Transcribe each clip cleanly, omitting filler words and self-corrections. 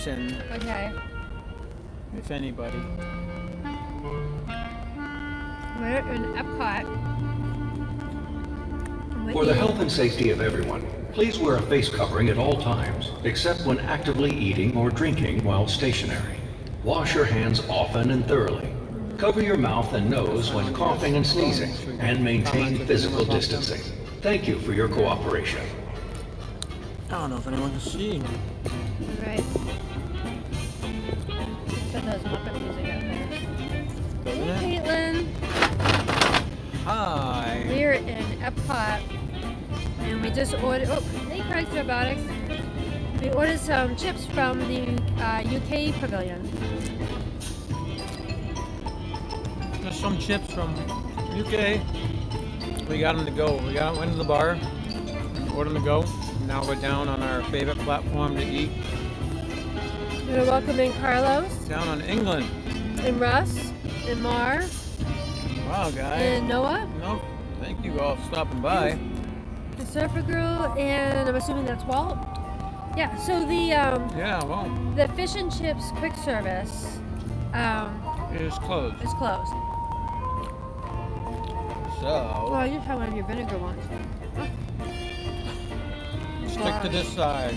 listen, Okay. if anybody. We're in Epcot. For the health and safety of everyone, please wear a face covering at all times, except when actively eating or drinking while stationary. Wash your hands often and thoroughly. Cover your mouth and nose when coughing and sneezing, and maintain physical distancing. Thank you for your cooperation. I don't know if anyone can see. Right. Put those Muppet music out there. Doesn't it? Hey, Caitlin. Hi. We're in Epcot, and we just ordered. Oh, hey, Christ Robotics. We ordered some chips from the UK pavilion. There's some chips from UK. We got them to go. Went to the bar, ordered them to go. Now we're down on our favorite platform to eat. We're welcoming Carlos Down on England. and Russ and Mar Wow, guys. and Noah, No, thank you all for stopping by. the Surfer Girl, and I'm assuming that's Walt. Yeah. So Yeah, well, the fish and chips quick service it is closed. is closed. So, Well, you have one of your vinegar ones. stick to this side.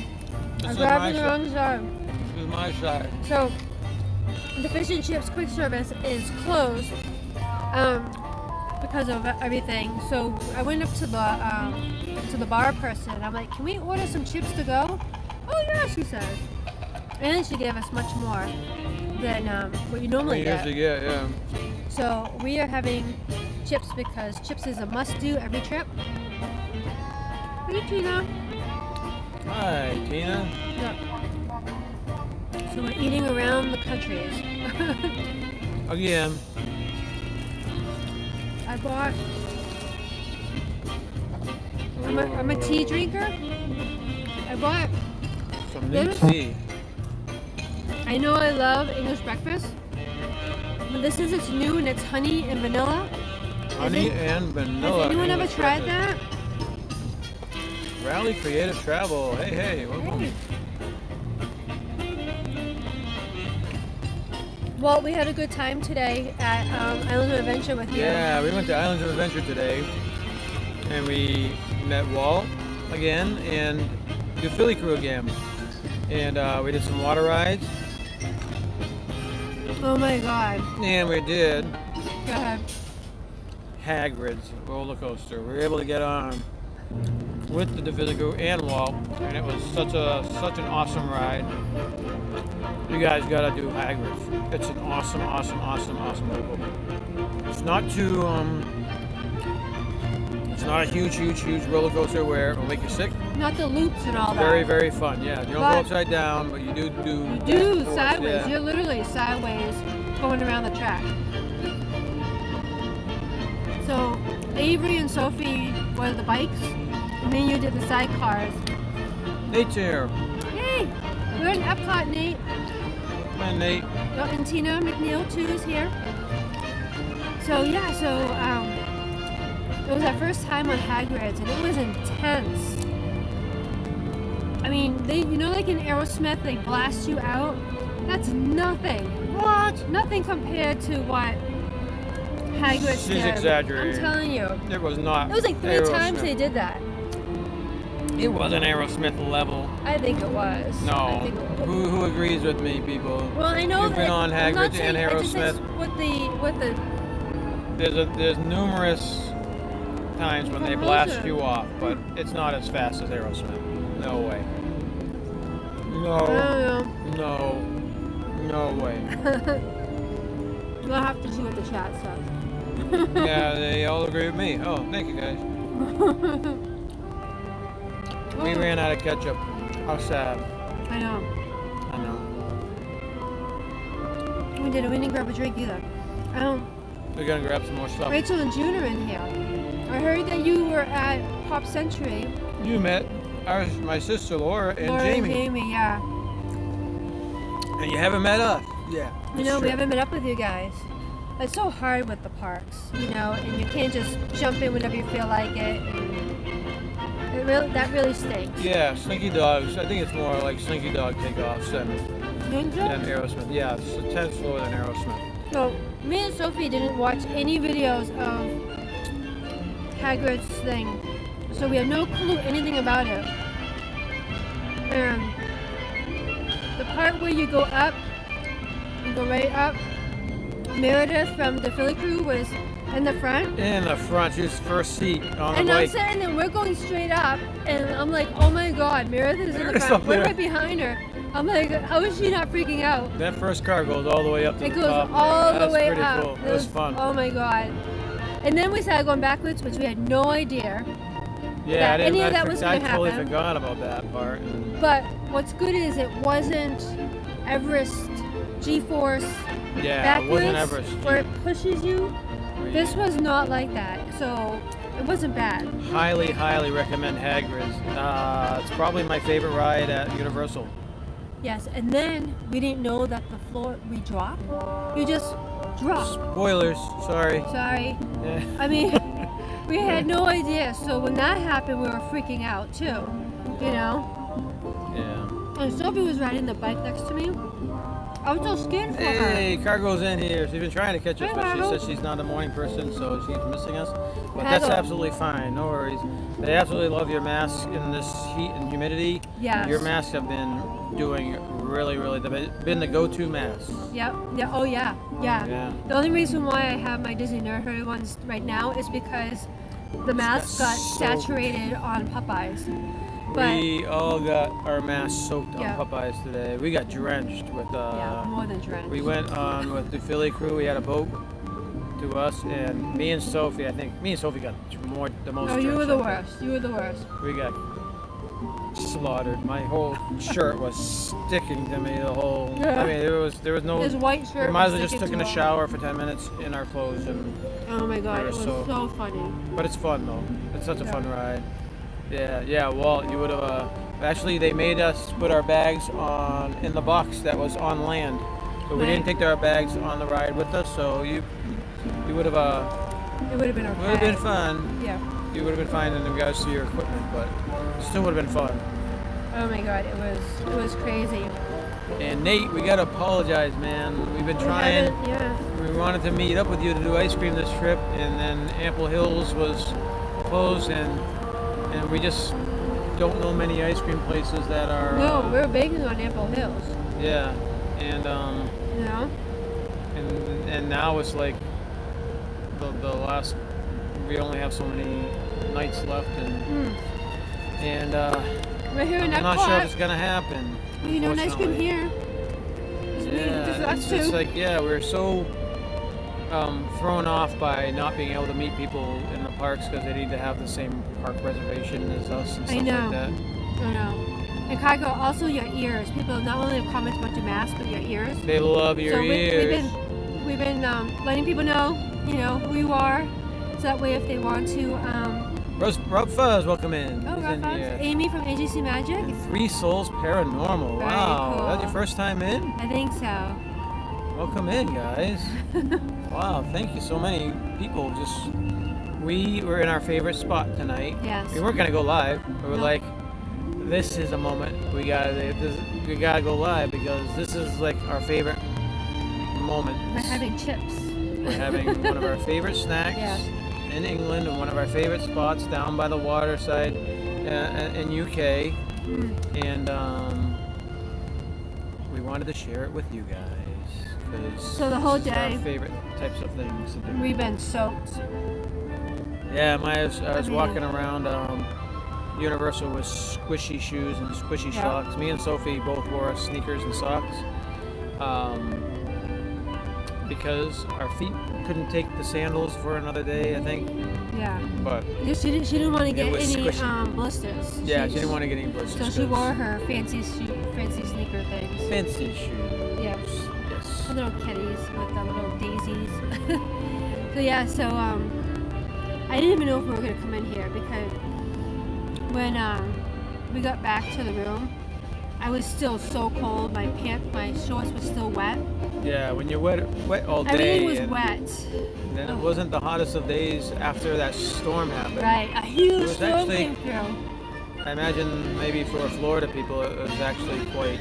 This I'm is my grabbing the side. wrong side. This is my side. So, the fish and chips quick service is closed because of everything. So I went up to the bar person. I'm like, "Can we order some chips to go?" "Oh yeah," she says. And she gave us much more than what you normally We get. usually get, yeah. So we are having chips because chips is a must-do every trip. Hey, Tina. Hi, Tina. Yeah. So we're eating around the countries. Again. I bought. I'm a tea drinker. I bought. Some new This? tea. I know I love English breakfast, but this is it's new and it's honey and vanilla. Honey it- and vanilla. Has anyone ever English tried breakfast. that? Rally Creative Travel. Hey, welcome. Hey. Well, we had a good time today at Island of Adventure with you. Yeah, we went to Islands of Adventure today, and we met Walt again and the Philly crew again, and we did some water rides, Oh my God. and we did Go ahead. Hagrid's roller coaster. We were able to get on with the Philly crew and Walt, and it was such an awesome ride. You guys gotta do Hagrid's. It's an awesome roller. It's not too it's not a huge roller coaster where it'll make you sick. Not the loops and all Very, that. very fun. Yeah, you don't But- go upside down, but you do You do back forth, sideways. yeah. You're literally sideways going around the track. So Avery and Sophie were the bikes, and then you did the sidecars. Nate's here. Yay! We're in Epcot, Nate. And Nate. Oh, and Tina McNeil too is here. So yeah, it was our first time on Hagrid's, and it was intense. I mean, like in Aerosmith, they blast you out. That's nothing. What? Nothing compared to what Hagrid's She's did. exaggerating. I'm telling you. It was not. It was like 3 Aerosmith. times they did that. It wasn't Aerosmith level. I think it was. I No. think Who agrees with me, people? well, I know You've been on I'm not Hagrid's and saying- I just said Aerosmith. with the There's numerous times when they blast you off, but it's not as fast as Aerosmith. No way. I don't know. No way. We'll have to see what the chat says. Yeah, they all agree with me. Oh, thank you guys. We ran out of ketchup. How sad. I know. I know. We didn't grab a drink either. We're gonna grab some more stuff. Rachel and June are in here. I heard that you were at Pop Century. You met my sister Laura and Laura Jamie. and Jamie, yeah. And you haven't met us. Yeah. You know, we haven't met up with you guys. It's so hard with the parks, and you can't just jump in whenever you feel like it. That really stinks. Yeah, Slinky Dogs. I think it's more like Slinky Dog takeoffs than Ninja? Aerosmith. Yeah, it's 10 slower than Aerosmith. So me and Sophie didn't watch any videos of Hagrid's thing, so we have no clue anything about it. And the part where you go up, you go right up. Meredith from the Philly crew was in the front. In the front, she was first seat on And the I'm bike. sitting there, we're going straight up, and I'm like, oh my god, Meredith is in the Meredith's front. up We're there. right behind her. I'm like, how is she not freaking out? That first car goes all the way up to It the goes top. all That's the way pretty up. cool. It was fun. Oh my god. And then we started going backwards, which we had no idea. Yeah, I that any didn't. of that was I gonna totally happen. forgot about that part. But what's good is it wasn't Everest G-force Yeah, backwards it wasn't Everest. where it pushes you. This was not like that, so it wasn't bad. Highly, highly recommend Hagrid's. It's probably my favorite ride at Universal. Yes, and then we didn't know that the floor we drop. You just drop. Spoilers, sorry. Sorry. Yeah. I mean, we had no idea. So when that happened, we were freaking out too. You know. Yeah. And Sophie was riding the bike next to me. I was so scared for her. Hey, Cargo's in here. She's been trying to catch us, Hi, but she Cargo. says she's not a morning person, so she's missing us. But Cargo. that's absolutely fine. No worries. They absolutely love your mask in this heat and humidity. Yes. Your masks have been doing really, really. They've been the go-to masks. Yep. Yeah. Oh yeah. Yeah. Yeah. The only reason why I have my Disney Nursery ones right now is because the mask got so- saturated on Popeyes. But We all got our masks soaked on Yeah. Popeyes today. We got drenched with. yeah, more than drenched. We went on with the Philly crew. We had a boat to us, and me and Sophie. I think me and Sophie got the most. Oh, you were drenched, the I think. worst. You were the worst. We got slaughtered. My whole shirt was sticking to me the whole. Yeah. I mean, there was no. His white shirt. We might as well was just sticking took in a to shower for 10 minutes in our clothes, and Oh my god, We it were was so- so funny. but it's fun though. It's such a Yeah. fun ride. Yeah. Walt, you would have. Actually, they made us put our bags on in the box that was on land, but we Right. didn't take our bags on the ride with us. So you would have. It would have been okay. Would have been fun. Yeah. You would have been fine in regards to your equipment, but it still would have been fun. Oh my god, it was crazy. And Nate, we gotta apologize, man. We've been We trying. haven't- Yeah. We wanted to meet up with you to do ice cream this trip, and then Ample Hills was closed, and we just don't know many ice cream places that are. No, we're baking on Ample Hills. Yeah, and You know. and now it's like the last. We only have so many nights left, and We're here in I'm not sure if Epcot. it's gonna happen. You know, an ice cream unfortunately. here. Just Yeah, us it's two. like we're so thrown off by not being able to meet people in the parks because they need to have the same park reservation as us and I stuff know. like that. Oh no. And Cargo, also your ears. People not only have comments about your mask, but your ears. They love your so ears. we've been letting people know, who you are, so that way if they want to. Rob Fuzz, welcome in. Oh, He's Rob in Fox, here. Amy from AGC Magic. Three Souls Paranormal. Very Wow, cool. that's your first time in? I think so. Welcome in, guys. Wow, thank you. So many people just. We were in our favorite spot tonight. Yes. We weren't gonna go live, but we're No. like, this is a moment we gotta go live because this is like our favorite moment. We're having chips. We're having one of our favorite snacks Yes. in England and one of our favorite spots down by the waterside in UK, and we wanted to share it with you guys because So the whole this is our day- favorite types of things to do. We've been soaked. Yeah, I was mean- walking around Universal with squishy shoes and squishy Yeah. socks. Me and Sophie both wore sneakers and socks because our feet couldn't take the sandals for another day, I think. Yeah. But Because she didn't want to get was any squishy. blisters. yeah, she didn't want to get any blisters. So she 'cause wore her fancy sneaker things. fancy shoes. Yeah. Yes. The little kitties with the little daisies. So yeah, I didn't even know if we were gonna come in here because when we got back to the room, I was still so cold. My shorts were still wet. Yeah, when you're wet all day. Everything was and wet. then it wasn't the hottest of days after that storm happened. Right, a huge was storm actually- came through. I imagine maybe for Florida people it was actually quite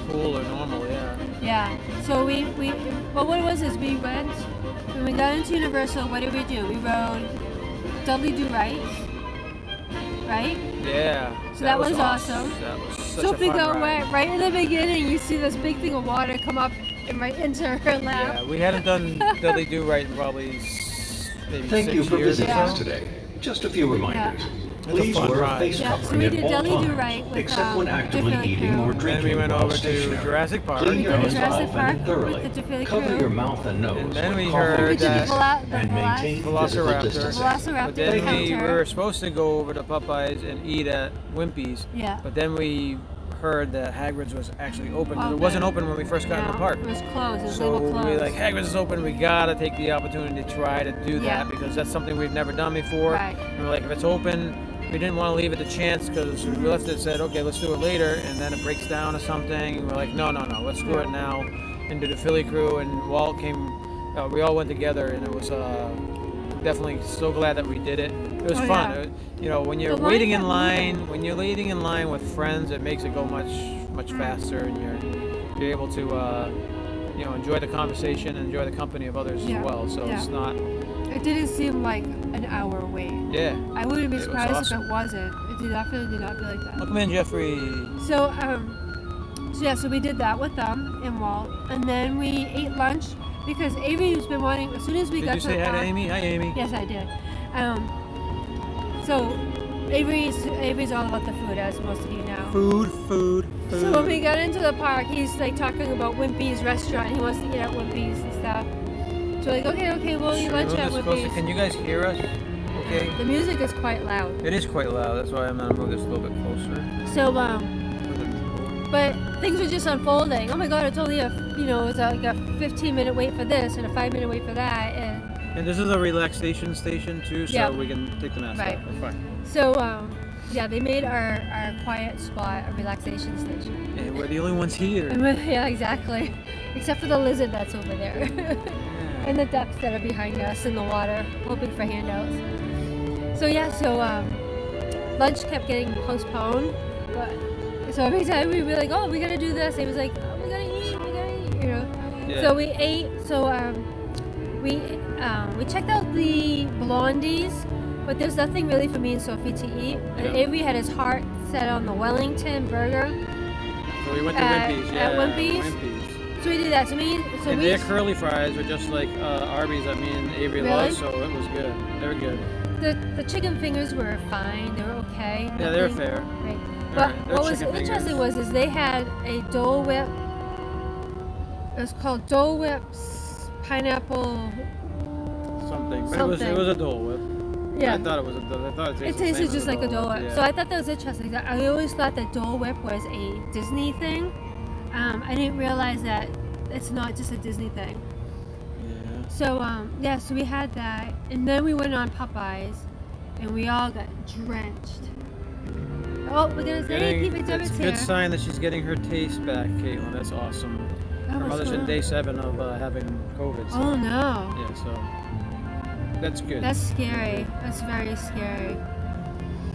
cool or normal, yeah. Yeah. So well, what it was is we went, when we got into Universal, what did we do? We rode Dudley Do Right, right? Yeah. So that was awesome. That was such So a if we fun go ride. right in the beginning, you see this big thing of water come up and right into her lap. Yeah, we hadn't done Dudley Do Right in probably maybe Thank 6 you for years or visiting Yeah. us today. Just a few reminders. a Please fun wear a ride. face Yeah, so covering we at did all Dudley Do times, Right with, except when actively Different eating or Crew. Then drinking we went while over to stationary. Jurassic Park. Clean your Go to hands Jurassic often Park and thoroughly. with the Different Cover Crew. your mouth and nose And then when we coughing heard or We did the sneezing, the and maintain physical Velociraptor. distancing. Velociraptor But then we encounter. were supposed to go over to Popeyes and eat at Wimpy's. Yeah. But then we heard that Hagrid's was actually open. 'Cause It Open. wasn't open when we first got in the No, park. It was closed. It was So labeled we closed. were like, Hagrid's is open. We gotta take the opportunity to try to do Yeah. that because that's something we've never done before. Right. And we're like, if it's open, we didn't want to leave it to chance because we left it said, okay, let's do it later, and then it breaks down or something. And we're like, no, let's do it now. And did the Philly crew and Walt came. We all went together, and it was definitely so glad that we did it. It was Oh, fun. yeah. You know, when you're The line waiting kept in line, moving. when you're waiting in line with friends, it makes it go much faster, and you're able to enjoy the conversation and enjoy the company of others Yeah. as well. So Yeah. it's not, It didn't seem like an hour wait. yeah. I wouldn't be It was surprised awesome. if it wasn't. It did not feel like that. Welcome in, Jeffrey. So yeah, so we did that with them and Walt, and then we ate lunch because Avery's been wanting. As soon as we Did got you to say the hi to park, Amy? Hi, Amy. yes, I did. So Avery's all about the food, as most of you know. Food. So when we got into the park, he's like talking about Wimpy's restaurant. He wants to eat at Wimpy's and stuff. So we're like, okay, we'll eat Should we lunch move at this closer? Wimpy's. Can you guys hear us? Okay. The music is quite loud. It is quite loud. That's why I'm gonna move this a little bit closer. So but things were just unfolding. Oh my God, it's only it's like a 15-minute wait for this and a 5-minute wait for that, and And this is a relaxation station too, so Yeah. we can take the mask Right. off. We're fine. so yeah, they made our quiet spot a relaxation station. And we're the only ones here. Yeah, exactly. Except for the lizard that's over there, and the ducks that are behind us in the water, hoping for handouts. So yeah, lunch kept getting postponed, but so every time we were like, oh, we gotta do this, it was like, oh, we gotta eat, you know. Yeah. So we ate. So we checked out the Blondies, but there's nothing really for me and Sophie to eat. And Yeah. Avery had his heart set on the Wellington burger. So we went to At- Wimpy's. at Yeah, Wimpy's? So we did that. So And we their curly fries were just like Arby's that me and Avery Really? love, so it was good. They were good. the chicken fingers were fine. They were okay. Yeah, they were Nothing- fair. Right. All But right, they're what was chicken interesting fingers. was they had a Dole Whip. It was called Dole Whip's pineapple. Something. But Something. it was a Dole Whip. Yeah. I thought it was a Dole. I thought it It tasted, the tasted same just as like a Dole Whip. Yeah. So I thought that was interesting. I always thought that Dole Whip was a Disney thing. I didn't realize that it's not just a Disney thing. Yeah. So so we had that, and then we went on Popeyes, and we all got drenched. Oh, we're gonna say Getting- keep it it's a here. good sign that she's getting her taste back, Caitlin. That's awesome. Oh, Her what's mother's going in on? day 7 of having COVID. So. Oh no, Yeah, so that's good. that's scary. That's very scary.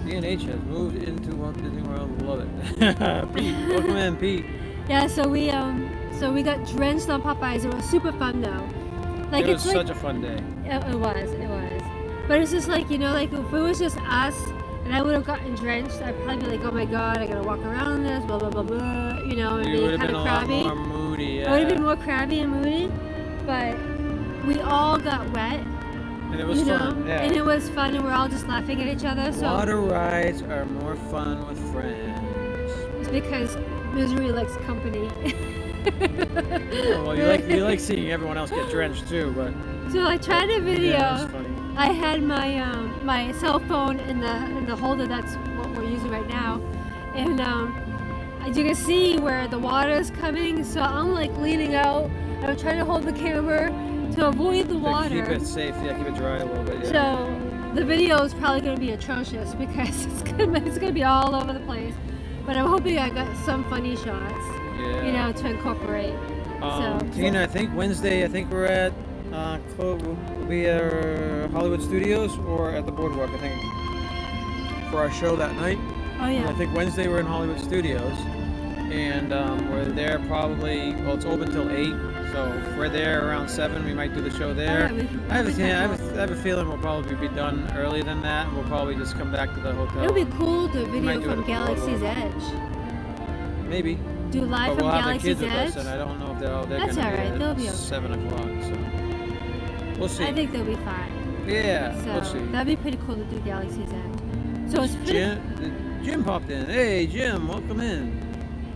D&H has moved into Walt Disney World. Love it. Pete, welcome in, Pete. Yeah, so we got drenched on Popeyes. It was super fun though. Like It was it's like such a fun day. it was. But it's just like like if it was just us and I would have gotten drenched, I'd probably be like, oh my God, I gotta walk around this, blah blah blah blah, and You be would have kind been of a lot crabby. more moody. Yeah. I would have been more crabby and moody, but we all got wet, And it was fun. Yeah. and it was fun, and we're all just laughing at each other. So Water rides are more fun with friends. it's because misery likes company. Well, you like seeing everyone else get drenched too, but So I tried a video. yeah, it's funny. I had my cell phone in the holder. That's what we're using right now, and as you can see where the water is coming. So I'm like leaning out. And I'm trying to hold the camera to avoid the To water. keep it safe, yeah, keep it dry a little bit. Yeah. So the video is probably going to be atrocious because it's gonna be all over the place. But I'm hoping I got some funny shots, yeah. to incorporate. Tina, I think Wednesday. I think we're at we'll be at Hollywood Studios or at the Boardwalk. I think for our show that night. Oh And yeah. I think Wednesday we're in Hollywood Studios, and we're there probably. Well, it's open till 8, so if we're there around 7, we might do the show there. Alright, we can I have a make I that have a, I have a feeling we'll probably be done earlier than that. And we'll probably just come back to the hotel. It would be cool to might video do from it. Galaxy's Edge. Maybe. Do live But from we'll have the Galaxy's kids with Edge. us, and I don't know if they're That's going to alright, be they'll at be okay. 7 o'clock. So we'll see. I think they'll be fine. Yeah, So we'll see. that'd be pretty cool to do Galaxy's Edge. So it's pretty. Jim popped in. Hey, Jim, welcome in.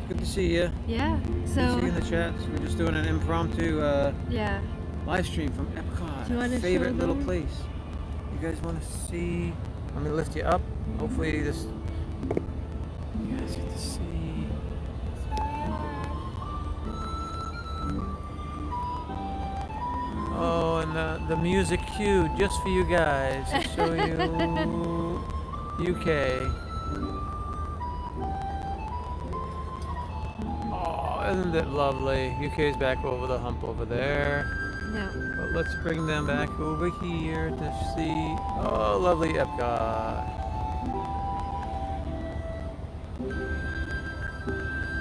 Good to see you. Yeah. Good to see you in So the chats. We're just doing an impromptu yeah. live stream from Epcot. Do you wanna favorite show little them? place. You guys want to see? Let me lift you up. Hopefully this. You guys get to see. Oh, and the music cue just for you guys to show you UK. Oh, isn't it lovely? UK's back over the hump over there. No. But let's bring them back over here to see. Oh, lovely Epcot.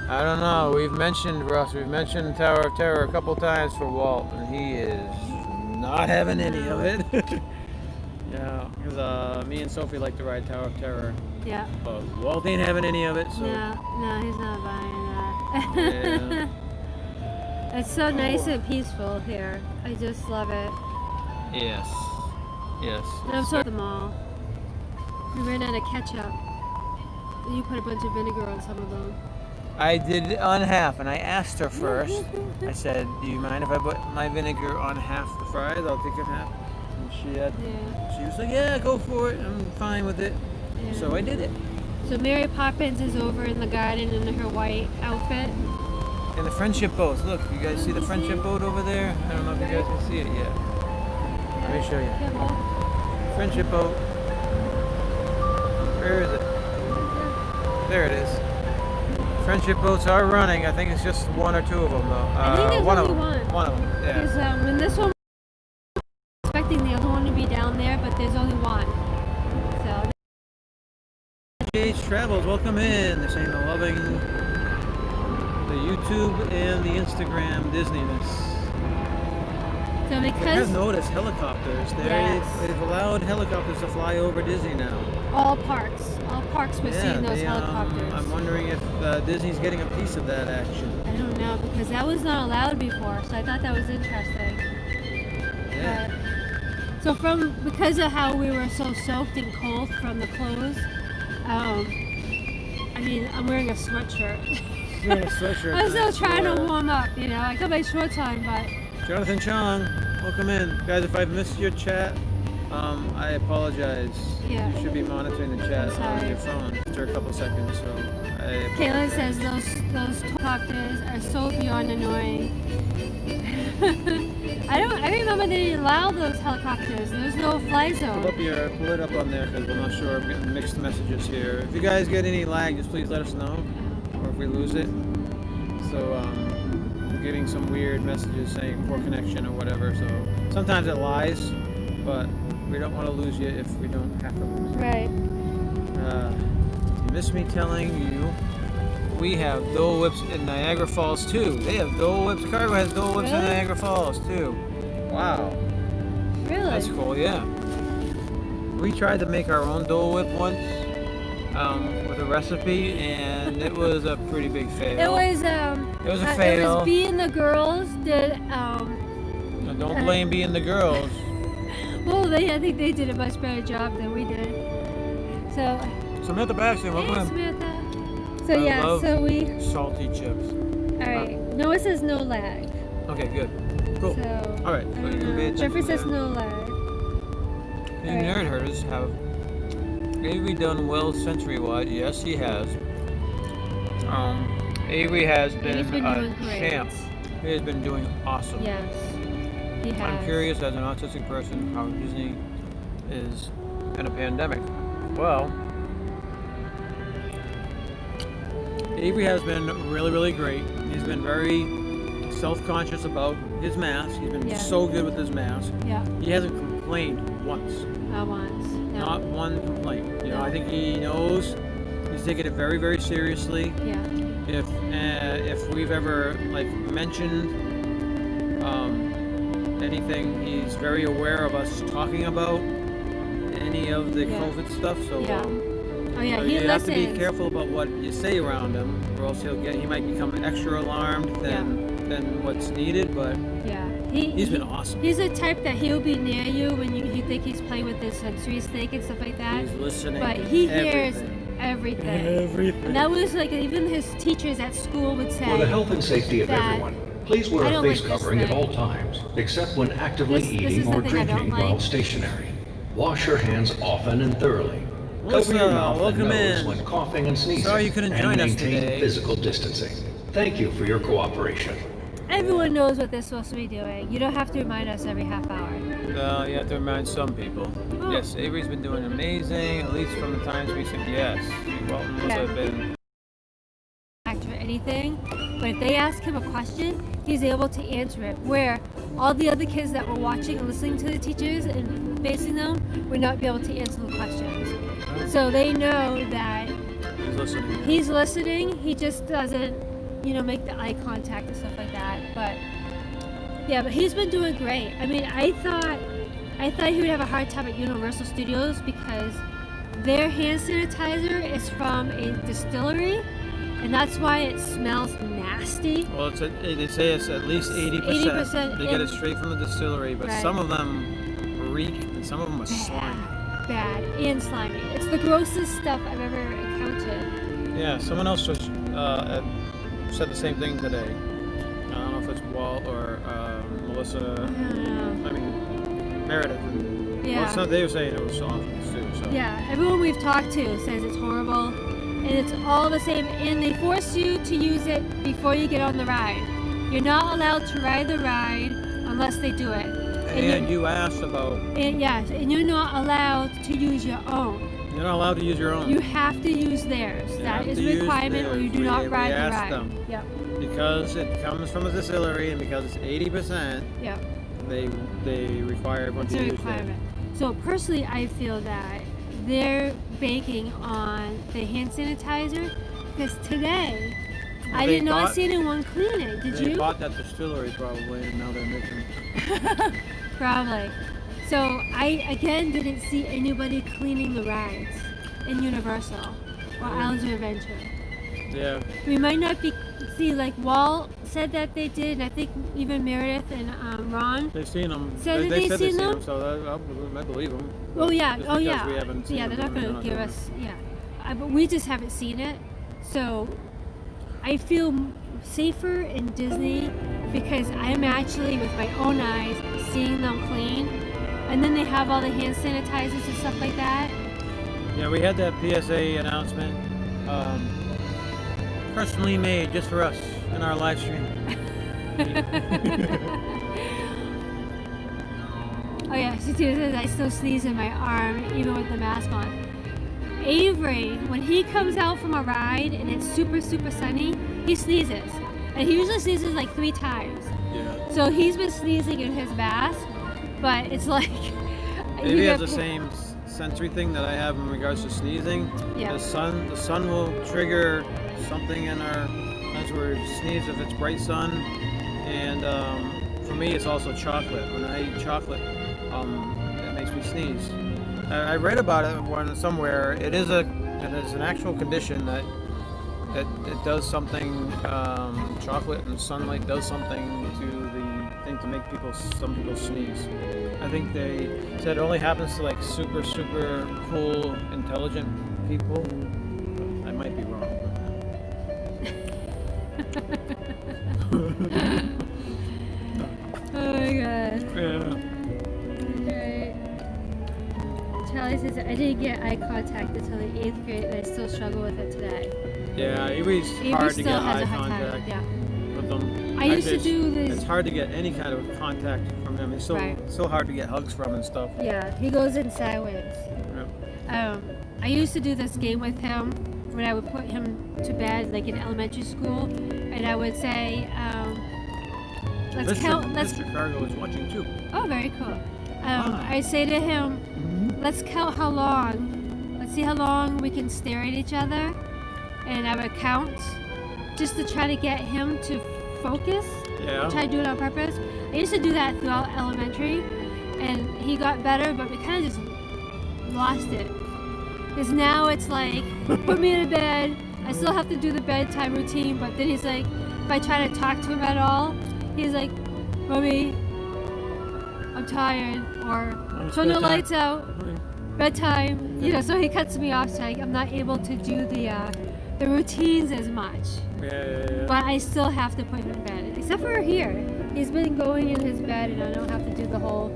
I don't know. We've mentioned Russ. We've mentioned Tower of Terror a couple times for Walt, and he is not having any of it. Yeah, because me and Sophie like to ride Tower of Terror, Yeah. but Walt ain't having any of it. So No, he's not buying that. yeah. It's so nice and peaceful here. I just love it. Yes. Yes. And I'm so at the mall. We ran out of ketchup. You put a bunch of vinegar on some of them. I did it on half, and I asked her first. I said, "Do you mind if I put my vinegar on half the fries? I'll take it half." And Yeah. she was like, "Yeah, go for it. I'm fine with it." Yeah. So I did it. So Mary Poppins is over in the garden in her white outfit. And the friendship boats. Look, you guys see the friendship boat over there? I don't know if you guys can see it yet. Let me show you. Careful. Friendship boat. Where is it? There it is. Friendship boats are running. I think it's just one or two of them though. I think there's one of only them. one. One of them. Yeah. Because when this one, I'm expecting the other one to be down there, but there's only one. So GH Travels, welcome in. They're saying they're loving the YouTube and the Instagram Disneyness. so I because have noticed helicopters. Yes. They've allowed helicopters to fly over Disney now. all parks we're seeing those they, helicopters. I'm wondering if Disney's getting a piece of that action. I don't know because that was not allowed before, so I thought that was interesting. Yeah. So because of how we were so soaked and cold from the clothes, I mean I'm wearing a sweatshirt. You're in a sweatshirt. I'm still trying to Sure. warm up, you know. I got my shorts on, but Jonathan Chong, welcome in. Guys, if I've missed your chat, I apologize. Yeah. You should be monitoring the chat on sorry. your phone after a couple seconds, so I Kaylin apologize. says those helicopters are so beyond annoying. I remember they didn't allow those helicopters. There's no fly zone. Pull it up on there because we're not sure. I'm getting mixed messages here. If you guys get any lag, just please let us know, or if we lose it. So I'm getting some weird messages saying poor connection or whatever. So sometimes it lies, but we don't want to lose you if we don't have to lose you. Right. You missed me telling you. We have Dole Whips in Niagara Falls too. They have Dole Whips. Cargo has Dole Whips in Really? Niagara Falls too. Wow. Really? That's cool, yeah. We tried to make our own Dole Whip once with a recipe, and it was a pretty big fail. It was a It fail. was B and the girls did Now, don't blame being the girls. well I think they did a much better job than we did. So Samantha Baxter, hey, welcome in. Samantha. So I yeah, love so we salty chips. alright. Noah says no lag. Okay, good. Cool. So All right, so you can pay attention Jeffrey to says that. no lag. The Alright. nerd herders have Avery done well century-wide? Yes, he has. Avery has been, He's been a doing great. champ. He has been doing awesome. Yes. He has. I'm curious as an autistic person how Disney is in a pandemic. Well, Avery has been really, really great. He's been very self-conscious about his mask. He's been Yeah. so good with his mask. Yeah. He hasn't complained once. Not once. No. Not one complaint. You know, No. I think he knows he's taking it very, very seriously. Yeah. If we've ever like mentioned anything, he's very aware of us talking about any of the Yeah. COVID stuff. So Yeah. Oh yeah, he you have to listens. be careful about what you say around him, or else he might become extra alarmed than what's needed. But Yeah. he's been awesome. He's the type that he'll be near you when you think he's playing with his sensory stick and stuff like that. He's listening. But to he hears everything. everything. Everything. And that was like even his teachers at school would say. For the health and safety of that everyone, please wear I a don't face like this covering at thing. all times, except when actively This eating is the or thing I don't drinking while like. stationary. Wash your hands often and thoroughly. Melissa, Cover your mouth and welcome nose in. when coughing and sneezing. Sorry you couldn't and join us maintain today. physical distancing. Thank you for your cooperation. Everyone knows what they're supposed to be doing. You don't have to remind us every half hour. You have to remind some people. Oh. Yes, Avery's been doing amazing, at least from the times we said yes. Well, Melissa Yeah. have been. Or anything, but if they ask him a question, he's able to answer it. Where all the other kids that were watching and listening to the teachers and facing them would not be able to answer the questions. So they know that He's listening. he's listening. He just doesn't, make the eye contact and stuff like that. But yeah, but he's been doing great. I mean, I thought he would have a hard time at Universal Studios because their hand sanitizer is from a distillery. And that's why it smells nasty. Well, they say it's at least 80%. 80% They get it straight from the distillery, but Right. some of them reek and some of them are slimy. Bad and slimy. It's the grossest stuff I've ever encountered. Yeah, someone else just said the same thing today. I don't know if it's Walt or Melissa. I don't know. I mean, Meredith. Yeah. Well, it's not, they were saying it was awful too. So. Yeah, everyone we've talked to says it's horrible, and it's all the same. And they force you to use it before you get on the ride. You're not allowed to ride the ride unless they do it. And you asked about. And you're not allowed to use your own. You're not allowed to use your own. You have to use theirs. You That have is to a use requirement, or theirs. you do We- not we ride the asked ride. them. Yep. Because it comes from a distillery and because it's 80%, Yep. they require everyone It's to a use requirement. So personally, I feel that they're banking on the hand sanitizer because today I they did not bought- see anyone clean it. Did They you? bought that distillery probably, and now they're making. Probably. So I again didn't see anybody cleaning the rides in Universal or Islands of Adventure. Yeah. We might not be like Walt said that they did, and I think even Meredith and Ron. They've seen them. So did they they said see they've seen them? them, so I believe them. Oh yeah, Just oh because yeah. we haven't seen Yeah, they're them, not we're going to give doing us. Yeah, but we just haven't seen it. So I feel safer in Disney because I'm actually with my own eyes seeing them clean, and then they have all the hand sanitizers and stuff like that. Yeah, we had that PSA announcement, personally made just for us in our live stream. Oh yeah, she says I still sneeze in my arm even with the mask on. Avery, when he comes out from a ride and it's super sunny, he sneezes, and he usually sneezes like 3 times. Yeah. So he's been sneezing in his mask, but it's like Maybe you has get- the same sensory thing that I have in regards to sneezing. Yeah. The sun will trigger something in our as we sneeze if it's bright sun, and for me it's also chocolate. When I eat chocolate, it makes me sneeze. I read about it somewhere. It is an actual condition that it does something. Chocolate and sunlight does something to the thing to make some people sneeze. I think they said it only happens to like super cool, intelligent people. I might be wrong. Oh my god. Yeah. Right. Charlie says I didn't get eye contact until the 8th grade, and I still struggle with it today. Yeah, Avery's Avery hard to still get has eye a hard time. contact Yeah. with them. I used to Actually, do It's this. hard to get any kind of contact from him. It's so Right. so hard to get hugs from and stuff. Yeah, he goes in sideways. Yeah. I used to do this game with him when I would put him to bed, like in elementary school, and I would say, let's count. Let's. Mr. Cargo is watching too. Oh, very cool. I say to him, let's count how long. Let's see how long we can stare at each other. And I would count just to try to get him to focus. Yeah. Try to do it on purpose. I used to do that throughout elementary, and he got better, but we kind of just lost it. Because now it's like, put me in bed. I still have to do the bedtime routine, but then he's like, if I try to talk to him at all, he's like, Mommy, I'm tired, or turn the lights out, bedtime. You know, so he cuts me off, so I'm not able to do the routines as much. Yeah. But I still have to put him in bed, except for here. He's been going in his bed, and I don't have to do the whole.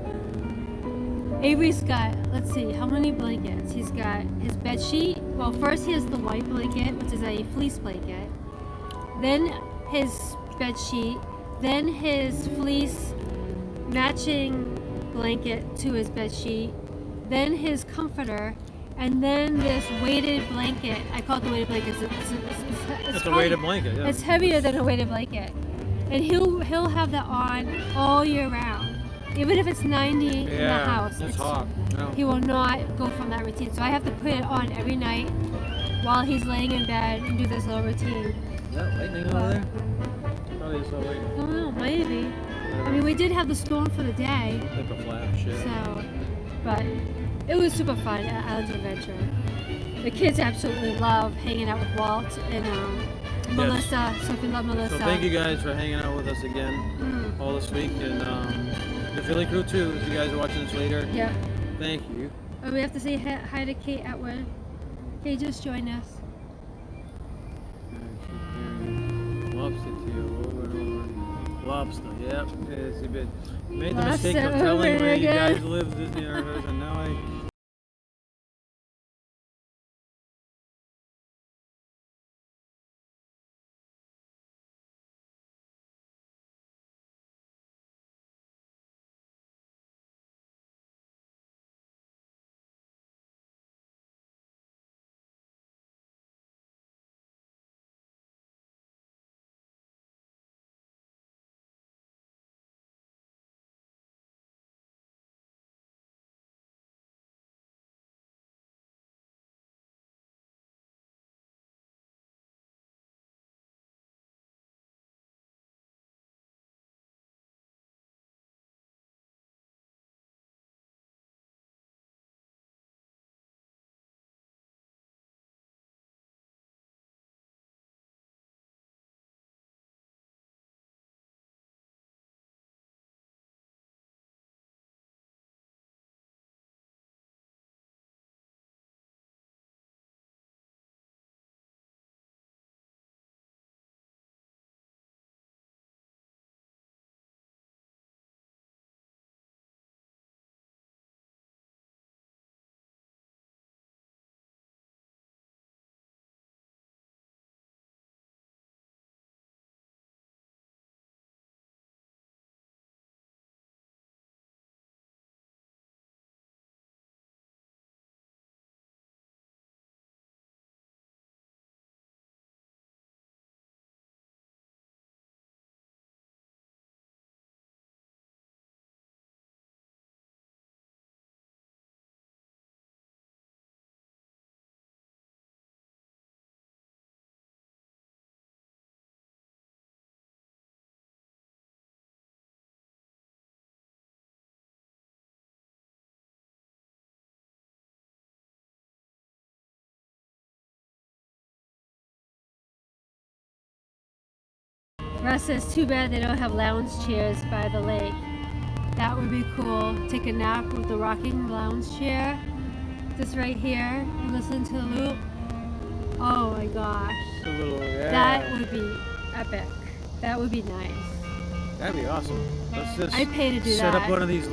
Avery's got, let's see, how many blankets? He's got his bed sheet. Well, first he has the white blanket, which is a fleece blanket. Then his bed sheet. Then his fleece matching blanket to his bed sheet. Then his comforter. And then this weighted blanket. I call it the weighted blanket. It's a weighted blanket, yeah. It's heavier than a weighted blanket. And he'll have that on all year round. Even if it's 90 in the house. It's hot. Yeah. He will not go from that routine. So I have to put it on every night while he's laying in bed and do this little routine. Is that lightning over there? Probably it's not lightning. I don't know, maybe. I mean, we did have the storm for the day. Like a flash, yeah. So, but it was super fun at Islands of Adventure. The kids absolutely love hanging out with Walt and Melissa. Sophie loved Melissa. So thank you guys for hanging out with us again all this week, and the Philly crew too. If you guys are watching this later, Yeah. thank you. Oh, we have to say hi to Kate Atwood. Kate just joined us. Lobster to you over and over. Lobster, yep. Yes, you made the Lobster mistake of over telling and me you again. guys live in this neighborhood, and now I. Russ says, too bad they don't have lounge chairs by the lake. That would be cool. Take a nap with the rocking lounge chair. Just right here and listen to the loop. Oh my gosh. A little, yeah. That would be epic. That would be nice. That'd be awesome. Let's just I'd pay to do set that. up one of these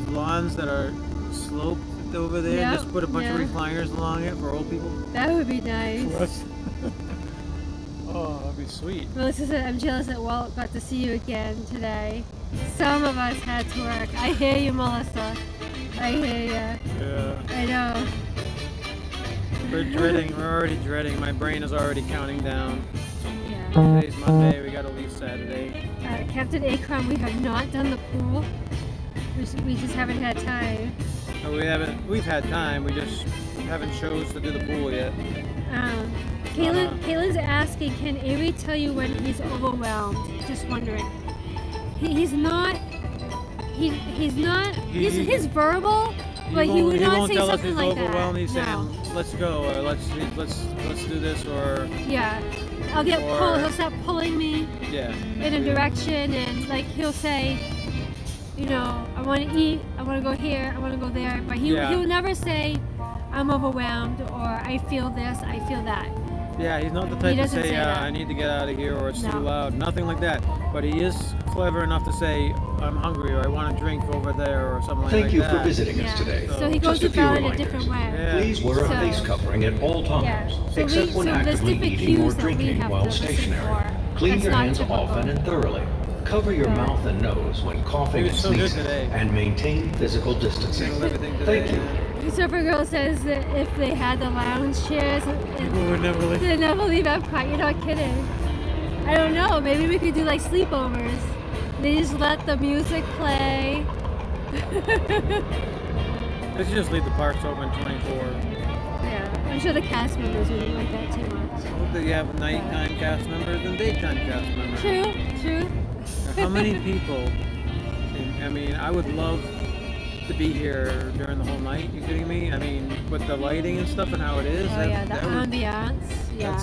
lawns that are sloped over there. Yep, Just put a bunch of yeah. recliners along it for old people. That would be nice. Oh, that'd be sweet. Melissa said, I'm jealous that Walt got to see you again today. Some of us had to work. I hear you, Melissa. I hear you. Yeah. I know. We're dreading. We're already dreading. My brain is already counting down. Yeah. Today's Monday. We gotta leave Saturday. Captain Akron, we have not done the pool. We just haven't had time. We've had time. We just haven't chose to do the pool yet. Caitlin's asking, can Avery tell you when he's overwhelmed? Just wondering. He's not. He's verbal, but he would not won't say tell us something he's like that. overwhelmed. He's No. saying, "Let's go," or "Let's do this," or Yeah. I'll get Or- pulled. He'll start pulling me yeah. in a direction, and like he'll say, you know, I want to eat, I want to go here, I want to go there, but he Yeah. will never say, I'm overwhelmed, or I feel this, I feel that. Yeah, he's not the type to doesn't say, say that. I need to get out of here or it's No. too loud. Nothing like that. But he is clever enough to say, I'm hungry or I want a drink over there or something Thank like you that. for visiting us today. So he goes Just a few about it a reminders. different way. Yeah. Please wear a So- face covering at all times, Yeah. So except when there's actively different eating or cues that we drinking have while to listen stationary. for. Clean That's your not hands typical. often and thoroughly. Cover your mouth and nose when coughing He and was so good sneezing, today. and maintain physical distancing. Handled everything today. Thank you. Surfer Girl says that if they had the lounge chairs, People would never leave. they'd never leave Epcot. You're not kidding. I don't know. Maybe we could do like sleepovers. They just let the music play. They should just leave the parks open 24. Yeah, I'm sure the cast members wouldn't like that too much. Well, do you have nighttime cast members and daytime cast members? True. How many people? I mean, I would love to be here during the whole night. You kidding me? I mean, with the lighting and stuff and how it is. Oh yeah, the that would- ambiance. Yeah,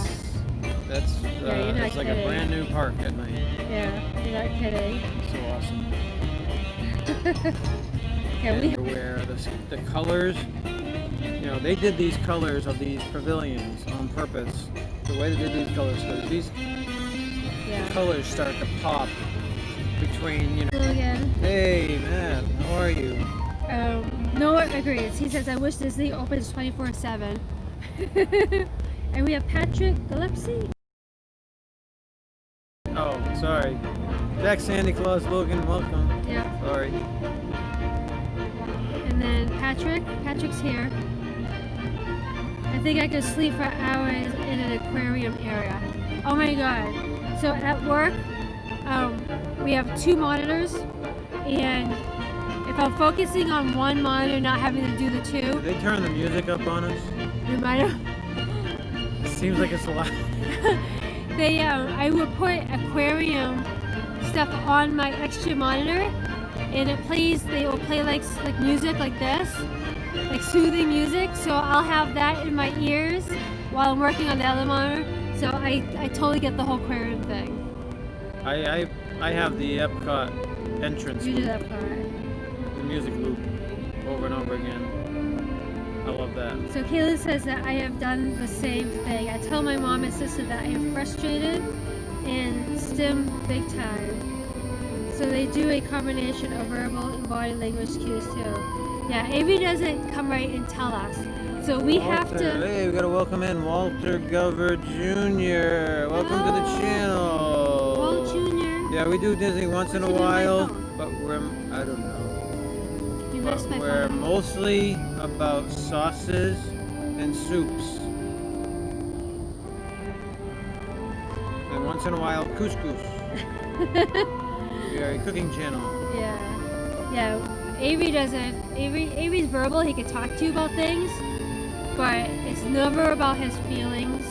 That's Yeah, you're not it's like a kidding. brand new park at night. yeah, you're not kidding. It's so awesome. Yeah, we Everywhere, the colors. You know, they did these colors of these pavilions on purpose. The way they did these colors, because these yeah. colors start to pop between, you know. Hello again. Hey, man, how are you? Noah agrees. He says, I wish Disney opens 24/7. And we have Patrick Gillespie. Oh, sorry. Jack Santa Claus Logan, welcome. Yeah. Sorry. And then Patrick's here. I think I could sleep for hours in an aquarium area. Oh my god. So at work, we have 2 monitors, and if I'm focusing on one monitor, not having to do the 2, Did they turn the music up on us? we might have. It seems like it's a lot. I would put aquarium stuff on my extra monitor, and they will play like music like this, like soothing music. So I'll have that in my ears while I'm working on the other monitor. So I totally get the whole aquarium thing. I have the Epcot entrance, You do that part. the music loop, over and over again. I love that. So Kayla says that I have done the same thing. I tell my mom and sister that I am frustrated and stim big time. So they do a combination of verbal and body language cues too. Yeah, Avery doesn't come right and tell us. So we have Walter, to. Hey, we gotta welcome in Walter Gover Jr. Welcome to the Oh. channel. Walt Jr. Yeah, we do Disney once in a What's he doing with my while, phone? but I don't know. You But missed my we're phone. mostly about sauces and soups. And once in a while, couscous. We are a cooking channel. Yeah. Avery doesn't. Avery's verbal. He can talk to you about things, but it's never about his feelings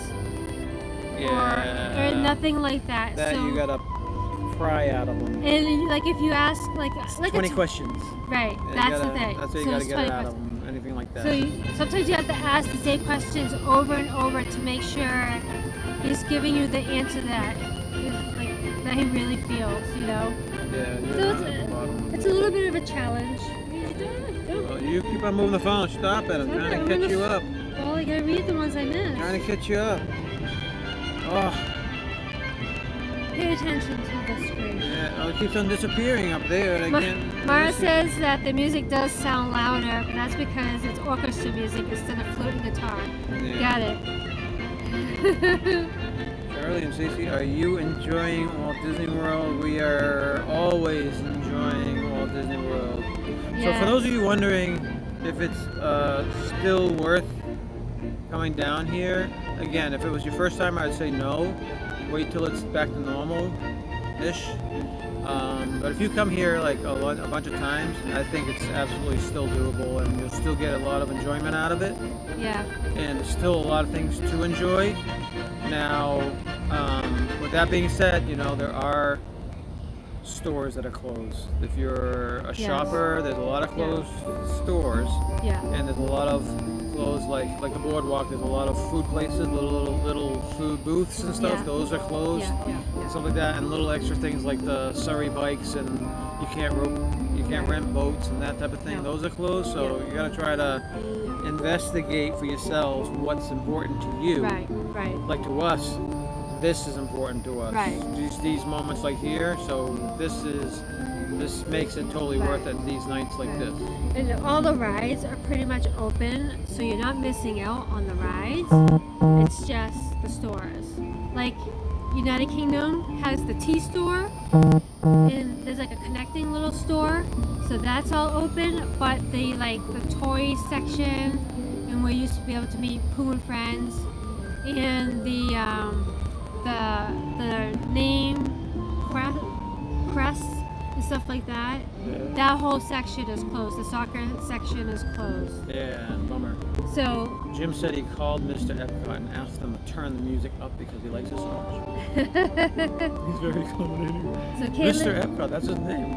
or nothing like that. That so, you gotta pry out of them. And like if you ask like a 20 questions. right, Yeah, you that's gotta- the thing. That's what you So gotta it's get 20 it out of questions. them. Anything like that. So sometimes you have to ask the same questions over and over to make sure he's giving you the answer that that he really feels. You know. yeah, you're So down at the bottom. it's a little bit of a challenge. Well, you keep on moving the phone. Stop it. I'm Stop trying it, to I'm catch gonna- you up. Well, I gotta read the ones I missed. Trying to catch you up. Oh, Pay attention to the screen. yeah. It keeps on disappearing up there. And I can't. Mara miss it. says that the music does sound louder, but that's because it's orchestra music instead of flute and guitar. Yeah. Got it. Charlie and Cece, are you enjoying Walt Disney World? We are always enjoying Walt Disney World. So for those of you wondering if it's still worth coming down here, again, if it was your first time, I'd say no. Wait till it's back to normal-ish. But if you come here like a bunch of times, I think it's absolutely still doable, and you'll still get a lot of enjoyment out of it. Yeah. And there's still a lot of things to enjoy. Now, with that being said, there are stores that are closed. If you're a Yes. shopper, there's a lot of closed stores, Yeah. and there's a lot of closed like the boardwalk. There's a lot of food places, little food booths and stuff. Yeah. Those are closed, and stuff like that, and little extra things like the Surrey bikes, and you can't rent boats and that type of thing. No. Those are closed, so you gotta try to investigate for yourselves what's important to you. Right. Right. Like to us, this is important to us. Right. These moments like here, so this makes it totally worth it. These nights like this. And all the rides are pretty much open, so you're not missing out on the rides. It's just the stores. Like United Kingdom has the tea store, and there's like a connecting little store, so that's all open. But the toy section, and where you used to be able to meet Pooh and friends, and the name crest and stuff like that. That whole section is closed. The soccer section is closed. Yeah, bummer. So Jim said he called Mr. Epcot and asked them to turn the music up because he likes it so much. He's very accommodating. So Mr. Caitlin, Epcot, that's his name.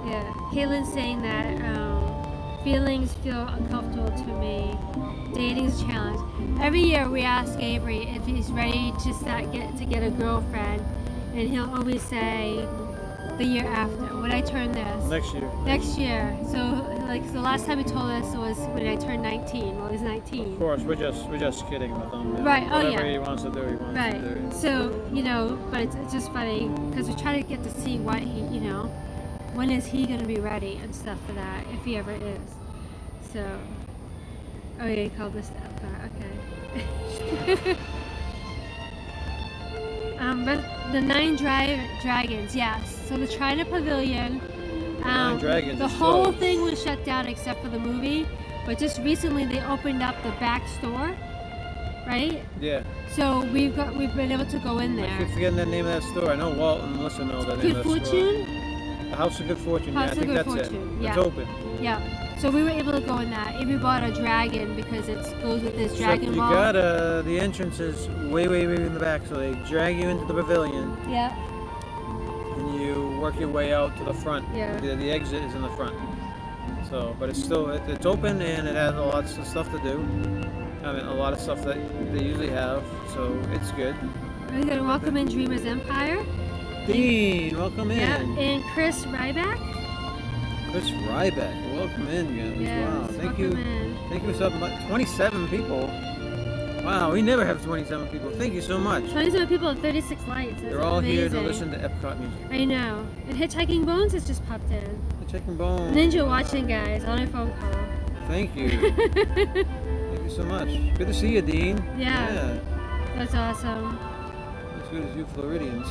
yeah, Caitlin's saying that feelings feel uncomfortable to me. Dating's a challenge. Every year we ask Avery if he's ready to get a girlfriend, and he'll always say the year after. When I turn this. Next year. Next year. So the last time he told us was when I turned 19. Well, he's 19. Of course, we're just kidding with him. Right, oh, Whatever yeah. he wants to do, he wants Right. to do. So, but it's just funny because we try to get to see what he, when is he going to be ready and stuff for that, if he ever is. So, oh yeah, you called this Epcot, okay. But the Nine Dragons, yes. So the China Pavilion, Nine Dragons the is whole closed. thing was shut down except for the movie. But just recently they opened up the back store, right? Yeah. So we've been able to go in I there. keep forgetting the name of that store. I know Walt and Melissa know the name Good of that Fortune? store. The House of Good Fortune. House Yeah, I of think Good that's Fortune, it. yeah. It's open. Yeah. So we were able to go in that. Avery bought a dragon because it goes with this dragon you ball. got the entrance is way in the back, so they drag you into the pavilion Yeah. and you work your way out to the front. Yeah. The exit is in the front. So, but it's still it's open and it has a lot of stuff to do. I mean, a lot of stuff that they usually have, so it's good. We're gonna welcome in Dreamers Empire. Dean, welcome in. Yeah. And Chris Ryback. Chris Ryback, welcome in, guys. Yes. Wow, thank welcome you. in. Thank you so much. 27 people. Wow, we never have 27 people. Thank you so much. 27 people and 36 lights. That's They're all amazing. here to listen to Epcot music. I know. And Hitchhiking Bones has just popped in. The Chicken Bone. Ninja watching, guys, on a phone call. Thank you. Thank you so much. Good to see you, Dean. Yeah. That's awesome. As good as you Floridians.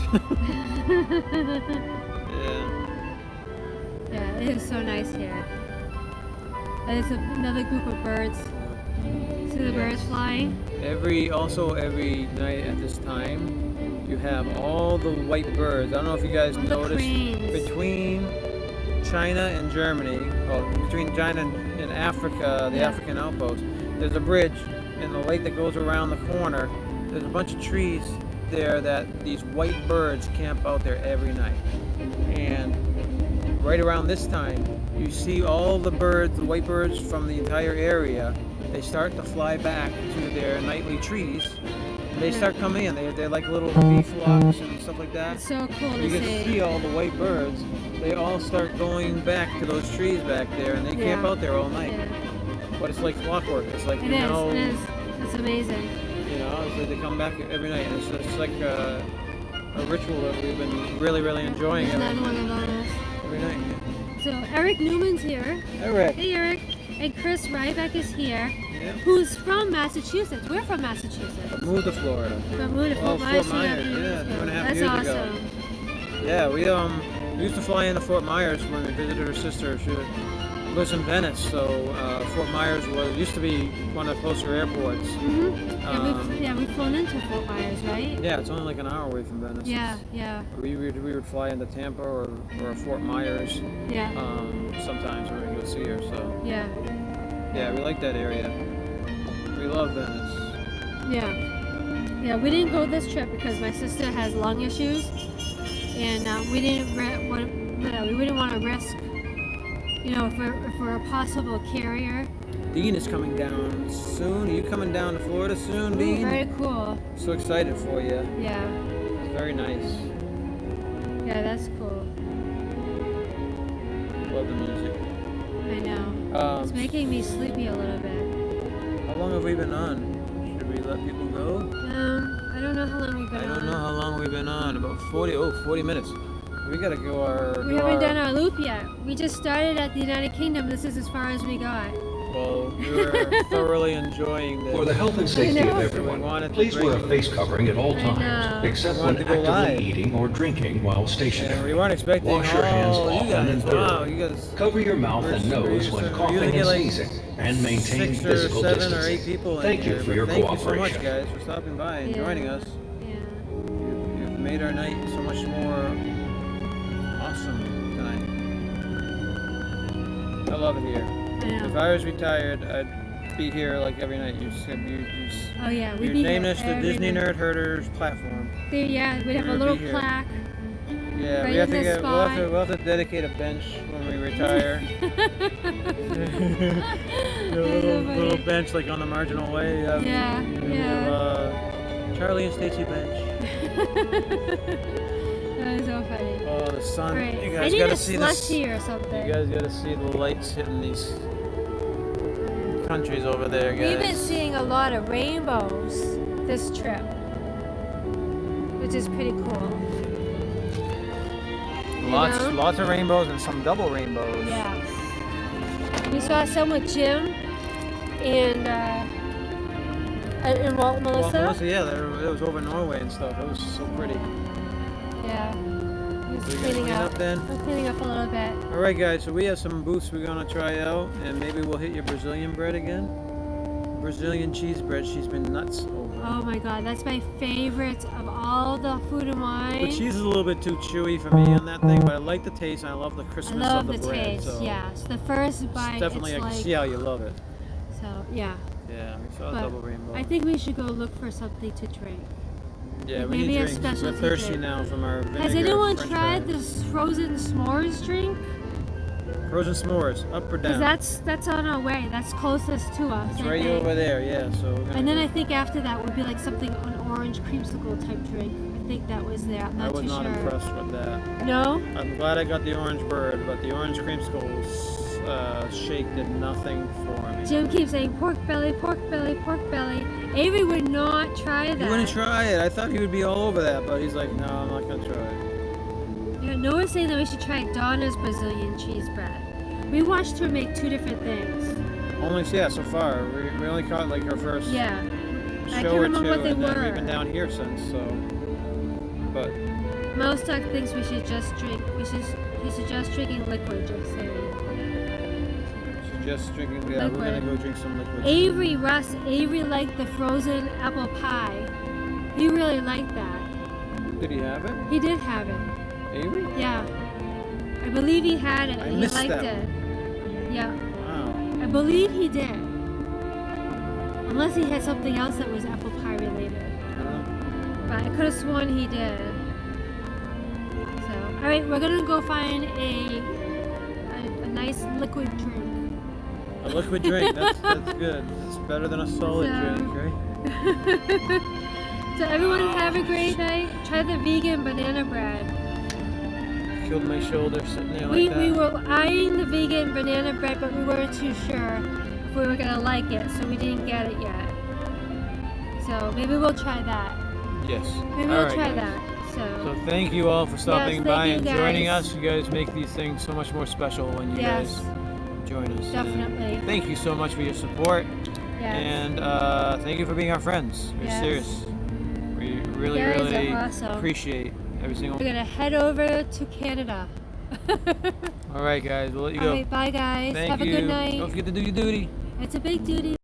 Yeah. Yeah, it is so nice here. And it's another group of birds. See the birds flying? Every night at this time, you have all the white birds. I don't know if you guys All the noticed cranes. between China and Germany, or between China and Africa, the Yeah. African outpost, there's a bridge and the lake that goes around the corner. There's a bunch of trees there that these white birds camp out there every night. And right around this time, you see all the birds, the white birds from the entire area, they start to fly back to their nightly trees. And they start coming in. They're like little bee flocks and stuff like that. It's so cool You to can see. see all the white birds. They all start going back to those trees back there, and they camp Yeah. out there all night. Yeah. But it's like clockwork. It's like It is. It's amazing. it's like they come back every night. And it's like a ritual that we've been really enjoying Isn't that one of those? every night. So Eric Newman's here. Eric. Hey Eric. And Chris Ryback is here, Yeah. who's from Massachusetts. We're from Massachusetts. Moved to Florida. From Fort Oh, Myers. Fort Myers, yeah, 2.5 That's years awesome. ago. Yeah, we used to fly into Fort Myers when we visited her sister. We was in Venice, so Fort Myers used to be one of the closer airports. We've flown into Fort Myers, right? Yeah, it's only like an hour away from Venice. Yeah, yeah, We would fly into Tampa or Fort Myers yeah, sometimes when we go see her. So yeah, yeah, we like that area. We love Venice. yeah. Yeah, we didn't go this trip because my sister has lung issues, and we didn't we wouldn't want to risk, if we're a possible carrier. Dean is coming down soon. Are you coming down to Florida soon, Ooh, Dean? very cool. So excited for you. Yeah, It's very nice. yeah, that's cool. Love the music. I know. It's making me sleepy a little bit. How long have we been on? Should we let people go? I don't know how long we've been I on. don't know how long we've been on. About 40 minutes. We gotta go We haven't done our loop yet. We just started at the United Kingdom. This is as far as we got. Well, we were thoroughly enjoying this. For the health and safety know. of We everyone, wanted to please bring- wear a face covering at all I times, know. except We when wanted to go actively live. eating or drinking while And we stationary. weren't expecting Wash your hands all you often guys. and Wow, thoroughly. you guys. Cover your mouth and We're nose used when to- we coughing usually and get like sneezing, and maintain 6 or physical 7 or 8 distancing. people in Thank you here, for but your thank you so much, cooperation. guys, for stopping by and Yeah. joining us. Yeah. You've made our night so much more awesome tonight. I love it here. I know. If I was retired, I'd be here like every night. Oh yeah, we'd You're be naming here us the every Disney night. Nerd Herders platform. Yeah, we'd have a We'd little be here. plaque. Yeah, Right we have in to the get. spot. We'll have to dedicate a bench when we retire. A little bench like on the Marginal Way. Yeah, We yeah. have, Charlie and Stacy bench. That was so funny. Oh, the sun! Right. You I guys need gotta a see this. slushy or something. You guys gotta see the lights hitting these countries over there, guys. We've been seeing a lot of rainbows this trip, which is pretty cool. lots, know? lots of rainbows and some double rainbows. Yeah. We saw some with Jim and Walt and Well, Melissa. Melissa, yeah, it was over Norway and stuff. It was so pretty. Yeah. He was So you gonna cleaning clean up. up then? I'm cleaning up a little bit. All right, guys. So we have some booths we're gonna try out, and maybe we'll hit your Brazilian bread again. Brazilian cheese bread. She's been nuts over. Oh my god, that's my favorite of all the food and wine. The cheese is a little bit too chewy for me on that thing, but I like the taste and I love the I crispness love of the bread. taste. So Yeah. So the first bite, it's definitely, it's I can like see how you love it. so. Yeah. Yeah, we saw a But double rainbow. I think we should go look for something to drink. Yeah, we maybe need a drinks. specialty We're thirsty drink. now from our vinegar Has anyone French tried fries. this frozen s'mores drink? Frozen s'mores, up or Because down? that's on our way. That's closest to us. It's I right think. over there, yeah. So we're gonna And then go. I think after that would be like something an orange creamsicle type drink. I think that was there. I'm I not was too not sure. impressed with that. No? I'm glad I got the orange bird, but the orange creamsicle shake did nothing for me. Jim keeps saying pork belly, pork belly, pork belly. Avery would not try that. He wouldn't try it. I thought he would be all over that, but he's like, no, I'm not gonna try it. Yeah, Noah's saying that we should try Donna's Brazilian cheese bread. We watched her make two different things. Only, yeah, so far we only caught like her first Yeah. I show can't or remember two, what they and then were. we've been down here since. So, but Mouseduck thinks we should just drink. He suggests drinking liquid, Jim's saying. just drinking. Yeah, we're gonna Liquid. go drink some liquid. Avery liked the frozen apple pie. He really liked that. Did he have it? He did have it. Avery? Yeah. I believe he had it I and he missed liked that it. Yeah. Wow. I believe he did. Unless he had something else that was apple pie related. I don't know. But I could have sworn he did. So, alright, we're gonna go find a nice liquid drink. A liquid drink. That's good. It's better than a solid So- drink, right? So everyone have a great night. Try the vegan banana bread. Killed my shoulder sitting there like We that. were eyeing the vegan banana bread, but we weren't too sure if we were gonna like it, so we didn't get it yet. So maybe we'll try that. Yes. Maybe All we'll right, try guys. that. So thank you all for stopping Yes, by thank and you, joining guys. us. You guys make these things so much more special when you Yes. guys join us. And Definitely. thank you so much for your support. Yes. And thank you for being our friends. We're Yes. serious. We really, You guys are really awesome. appreciate every single We're gonna head over to Canada. All right, guys, we'll let you All go. right, bye guys. Thank Have you. a good night. Don't forget to do your duty. It's a big duty.